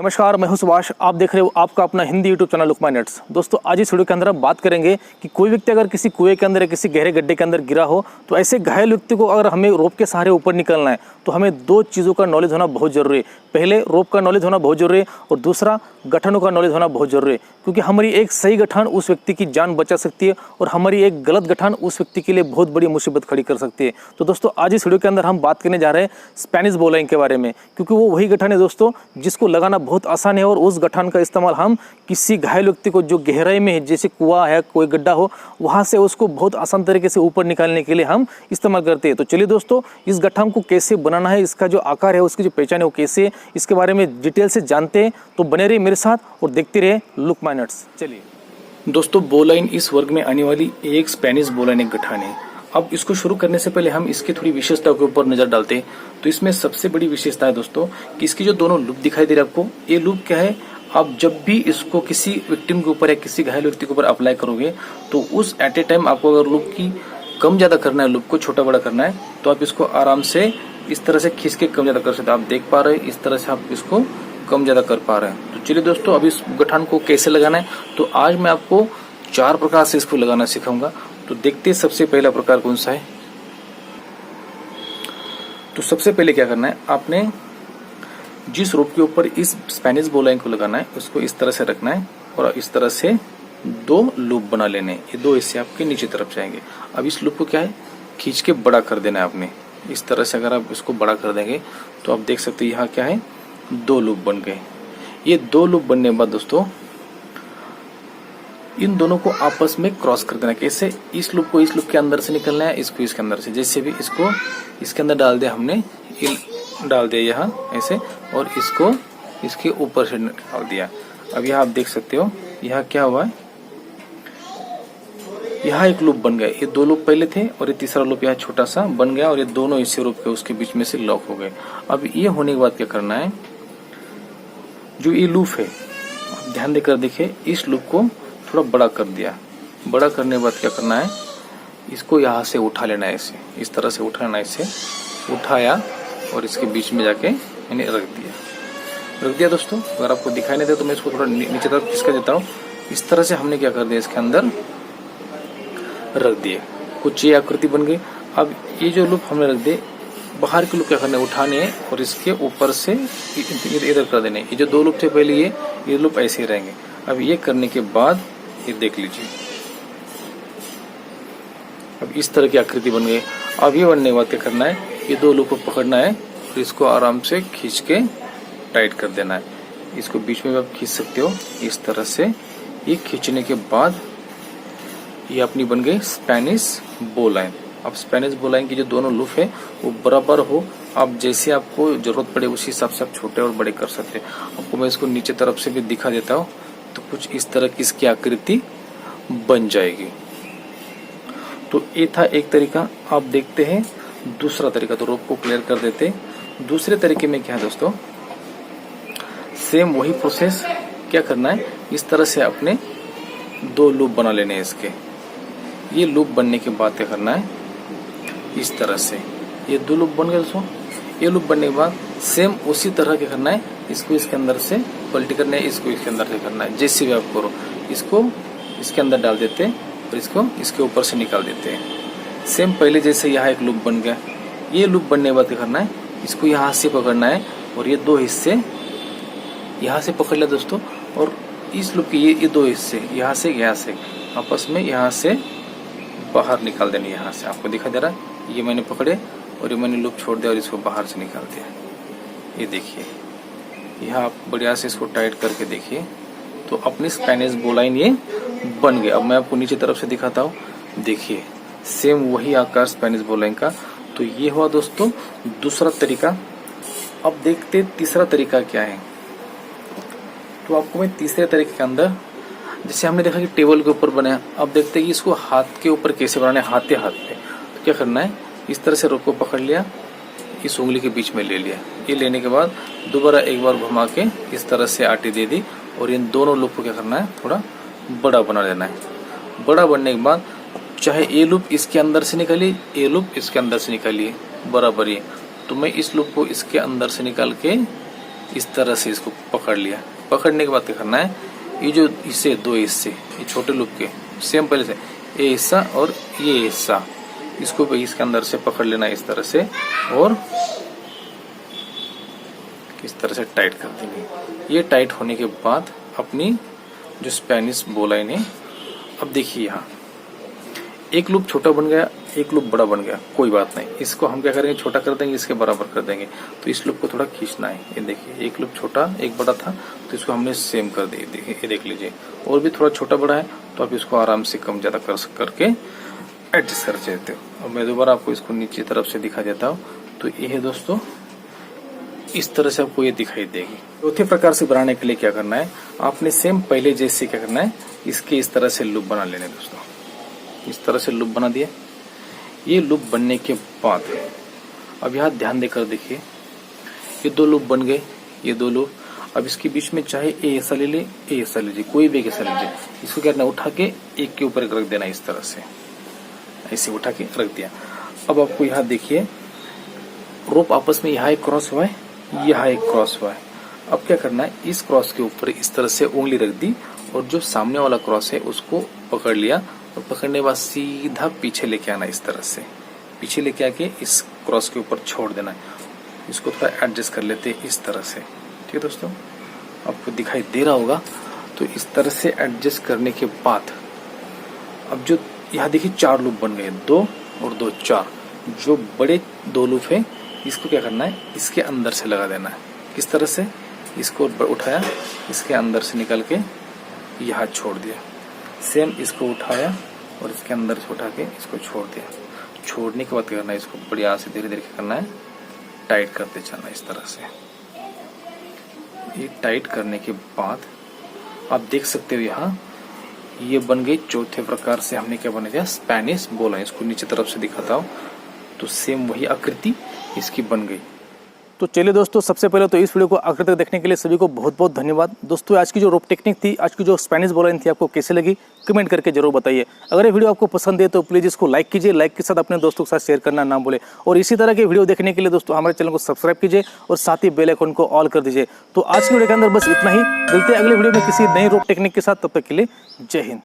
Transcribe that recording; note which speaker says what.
Speaker 1: नमस्कार, मैं हूं सुभाष। आप देख रहे हो आपका अपना Hindi YouTube channel look my nets. दोस्तों, आज इस वीडियो के अंदर हम बात करेंगे कि कोई व्यक्ति अगर किसी कुएं के अंदर या किसी गहरे गड्ढे के अंदर गिरा हो तो ऐसे घायल व्यक्ति को अगर हमें रोप के सहारे ऊपर निकलना है तो हमें दो चीज़ों का नॉलेज होना बहुत जरूरी है। पहले रोप का नॉलेज होना बहुत जरूरी है और दूसरा गठनों का नॉलेज होना बहुत जरूरी है, क्योंकि हमारी एक सही गठन उस व्यक्ति की जान बचा सकती है और हमारी एक गलत गठन उस व्यक्ति के लिए बहुत बड़ी मुसीबत खड़ी कर सकती है। तो दोस्तों, आज इस वीडियो के अंदर हम बात करने जा रहे हैं स्पेनिश बो लाइन के बारे में, क्योंकि वो वही गठन है दोस्तों जिसको लगाना बहुत आसान है और उस गठन का इस्तेमाल हम किसी घायल व्यक्ति को जो गहराई में है, जैसे कुआं है, कोई गड्ढा हो, वहां से उसको बहुत आसान तरीके से ऊपर निकालने के लिए हम इस्तेमाल करते हैं। तो चलिए दोस्तों, इस गठन को कैसे बनाना है, इसका जो आकार है, उसकी जो पहचान है वो कैसे है, इसके बारे में डिटेल से जानते हैं। तो बने रहिए मेरे साथ और देखते रहिए लुक माय नट्स। चलिए दोस्तों, बो लाइन इस वर्ग में आने वाली एक स्पेनिश बो लाइन एक गठन है। अब इसको शुरू करने से पहले हम इसकी थोड़ी विशेषताओं के ऊपर नजर डालते हैं। तो इसमें सबसे बड़ी विशेषता है दोस्तों कि इसकी जो दोनों लूप दिखाई दे रहा है आपको, ये लूप क्या है, आप जब भी इसको किसी विक्टिम के ऊपर या किसी घायल व्यक्ति के ऊपर अप्लाई करोगे तो उस एट ए टाइम आपको अगर लूप की कम ज्यादा करना है, लूप को छोटा बड़ा करना है, तो आप इसको आराम से इस तरह से खींच के कम ज्यादा कर सकते हैं। आप देख पा रहे हैं, इस तरह से आप इसको कम ज्यादा कर पा रहे हैं। तो चलिए दोस्तों, अब इस गठन को कैसे लगाना है, तो आज मैं आपको 4 प्रकार से इसको लगाना सिखाऊंगा। तो देखते हैं सबसे पहला प्रकार कौन सा है। तो सबसे पहले क्या करना है, आपने जिस रोप के ऊपर इस स्पेनिश बो लाइन को लगाना है उसको इस तरह से रखना है और इस तरह से 2 लूप बना लेने हैं। ये 2 इससे आपके नीचे तरफ जाएंगे। अब इस लूप को क्या है, खींच के बड़ा कर देना है आपने। इस तरह से अगर आप इसको बड़ा कर देंगे तो आप देख सकते हैं यहाँ क्या है, 2 लूप बन गए। ये 2 लूप बनने के बाद दोस्तों इन दोनों को आपस में क्रॉस कर देना। कैसे, इस लूप को इस लूप के अंदर से निकलना है, इसको इसके अंदर से, जैसे भी इसको इसके अंदर डाल दिया हमने, डाल दिया यहाँ ऐसे, और इसको इसके ऊपर से निकाल दिया। अब यहाँ आप देख सकते हो, यहाँ क्या हुआ है, यहाँ एक लूप बन गया। ये 2 लूप पहले थे और ये तीसरा लूप यहाँ छोटा सा बन गया और ये दोनों इसी लूप के उसके बीच में से लॉक हो गए। अब ये होने के बाद क्या करना है, जो ये लूप है, ध्यान देकर देखिए, इस लूप को थोड़ा बड़ा कर दिया। बड़ा करने के बाद क्या करना है, इसको यहाँ से उठा लेना है, इसे इस तरह से उठा लेना है। इसे उठाया और इसके बीच में जाके मैंने रख दिया दोस्तों। अगर आपको दिखाई नहीं दे तो मैं इसको थोड़ा नीचे तरफ खिसका देता हूँ। इस तरह से हमने क्या कर दिया, इसके अंदर रख दिए। कुछ ये आकृति बन गई। अब ये जो लूप हमने रख दिए, बाहर के लूप क्या करने, उठाने और इसके ऊपर से इधर कर देने। ये जो 2 लूप थे पहले, ये लूप ऐसे ही रहेंगे। अब ये करने के बाद ये देख लीजिए, अब इस तरह की आकृति बन गई। अब ये बनने के बाद क्या करना है, ये 2 लूप को पकड़ना है और इसको आराम से खींच के टाइट कर देना है। इसको बीच में आप खींच सकते हो इस तरह से। ये खींचने के बाद ये अपनी बन गई स्पेनिश बो लाइन। अब स्पेनिश बो लाइन की जो दोनों लूप है वो बराबर हो, आप जैसे आपको जरूरत पड़े उसी हिसाब से आप छोटे और बड़े कर सकते हैं। आपको मैं इसको नीचे तरफ से भी दिखा देता हूँ, तो कुछ इस तरह की इसकी आकृति बन जाएगी। तो ये था एक तरीका। आप देखते हैं दूसरा तरीका, तो रोप को क्लियर कर देते। दूसरे तरीके में क्या है दोस्तों, सेम वही प्रोसेस। क्या करना है, इस तरह से अपने 2 लूप बना लेने हैं इसके। ये लूप बनने के बाद क्या करना है, इस तरह से ये 2 लूप बन गए दोस्तों। ये लूप बनने के बाद सेम उसी तरह क्या करना है, इसको इसके अंदर से पलटी करना है, इसको इसके अंदर से करना है। जैसे भी आप करो, इसको इसके अंदर डाल देते हैं और इसको इसके ऊपर से निकाल देते हैं। सेम पहले जैसे यहाँ एक लूप बन गया। ये लूप बनने के बाद क्या करना है, इसको यहाँ से पकड़ना है और ये 2 हिस्से यहाँ से पकड़ लिया दोस्तों, और इस लूप के ये 2 हिस्से यहाँ से आपस में यहाँ से बाहर निकाल देने। यहाँ से आपको दिखा दे रहा है, ये मैंने पकड़े और ये मैंने लूप छोड़ दिया और इसको बाहर से निकाल दिया। ये देखिए, यहाँ आप बढ़िया से इसको टाइट करके देखिए, तो अपनी स्पेनिश बो लाइन ये बन गया। अब मैं आपको नीचे तरफ से दिखाता हूँ, देखिए सेम वही आकार स्पेनिश बो लाइन का। तो ये हुआ दोस्तों दूसरा तरीका। अब देखते तीसरा तरीका क्या है। तो आपको मैं तीसरे तरीके के अंदर, जैसे हमने देखा कि टेबल के ऊपर बनाया, अब देखते हैं कि इसको हाथ के ऊपर कैसे बनाना है, हाथ पे। तो क्या करना है, इस तरह से रोप को पकड़ लिया, इस उंगली के बीच में ले लिया। ये लेने के बाद दोबारा एक बार घुमा के इस तरह से आटी दे दी और इन दोनों लूप को क्या करना है, थोड़ा बड़ा बना लेना है। बड़ा बनने के बाद चाहे ए लूप इसके अंदर से निकालिए, ए लूप इसके अंदर से निकालिए, बराबर ही। तो मैं इस लूप को इसके अंदर से निकाल के इस तरह से इसको पकड़ लिया। पकड़ने के बाद क्या करना है, ये जो हिस्से दो हिस्से ये छोटे लूप के सेम पहले से ये हिस्सा और ये हिस्सा इसको भी इसके अंदर से पकड़ लेना इस तरह से और इस तरह से टाइट कर देंगे। ये टाइट होने के बाद अपनी जो स्पेनिश बोलाइन है, अब देखिए यहाँ एक लूप छोटा बन गया, एक लूप बड़ा बन गया, कोई बात नहीं, इसको हम क्या करेंगे छोटा कर देंगे, इसके बराबर कर देंगे। तो इस लूप को थोड़ा खींचना है। ये देखिए एक लूप छोटा एक बड़ा था तो इसको हमने सेम कर दिया। देखिए ये देख लीजिए, और भी थोड़ा छोटा बड़ा है तो आप इसको आराम से कम ज्यादा करके एडजस्ट कर देते हो। अब मैं दोबारा आपको इसको नीचे तरफ से दिखा देता हूँ। तो ये है दोस्तों, इस तरह से आपको ये दिखाई देगी। चौथे प्रकार से बनाने के लिए क्या करना है, आपने सेम पहले जैसे क्या करना है, इसके इस तरह से लूप बना लेने दोस्तों। इस तरह से लूप बना दिया। ये लूप बनने के बाद अब यहाँ ध्यान देकर देखिए, ये दो लूप बन गए, ये दो लूप। अब इसके बीच में चाहे ए ऐसा ले ले, ए ऐसा लीजिए, कोई भी ऐसा लीजिए। इसको क्या करना, उठा के एक के ऊपर एक रख देना, इस तरह से ऐसे उठा के रख दिया। अब आपको यहाँ देखिए रोप आपस में यहाँ एक क्रॉस हुआ है, यहाँ एक क्रॉस हुआ है। अब क्या करना है, इस क्रॉस के ऊपर इस तरह से उंगली रख दी और जो सामने वाला क्रॉस है उसको पकड़ लिया और पकड़ने के बाद सीधा पीछे लेके आना, इस तरह से पीछे लेके आके इस क्रॉस के ऊपर छोड़ देना है। इसको थोड़ा एडजस्ट कर लेते हैं इस तरह से। ठीक है दोस्तों, आपको दिखाई दे रहा होगा। तो इस तरह से एडजस्ट करने के बाद अब जो यहाँ देखिए 4 लूप बन गए, 2 और 2 4। जो बड़े 2 लूप है इसको क्या करना है, इसके अंदर से लगा देना है। किस तरह से, इसको उठाया, इसके अंदर से निकल के यहाँ छोड़ दिया। सेम इसको उठाया और इसके अंदर से उठा के इसको छोड़ दिया। छोड़ने के बाद क्या करना है, इसको बढ़िया से धीरे धीरे क्या करना है, टाइट करते चलना इस तरह से। ये टाइट करने के बाद आप देख सकते हो यहाँ ये बन गई। चौथे प्रकार से हमने क्या बना दिया, स्पेनिश बोला। इसको नीचे तरफ से दिखाता हूँ तो सेम वही आकृति इसकी बन गई। तो चलिए दोस्तों, सबसे पहले तो इस वीडियो को आखिर तक देखने के लिए सभी को बहुत बहुत धन्यवाद। दोस्तों आज की जो रोप टेक्निक थी, आज की जो स्पेनिश बोलाइन थी, आपको कैसे लगी कमेंट करके जरूर बताइए। अगर ये वीडियो आपको पसंद है तो प्लीज़ इसको लाइक कीजिए, लाइक के साथ अपने दोस्तों के साथ शेयर करना ना भूलें। और इसी तरह के वीडियो देखने के लिए दोस्तों हमारे चैनल को सब्सक्राइब कीजिए और साथ ही बेल आइकन को ऑल कर दीजिए। तो आज की वीडियो के अंदर बस इतना ही। मिलते हैं अगले वीडियो में किसी नई रोप टेक्निक के साथ, तब तक के लिए जय हिंद।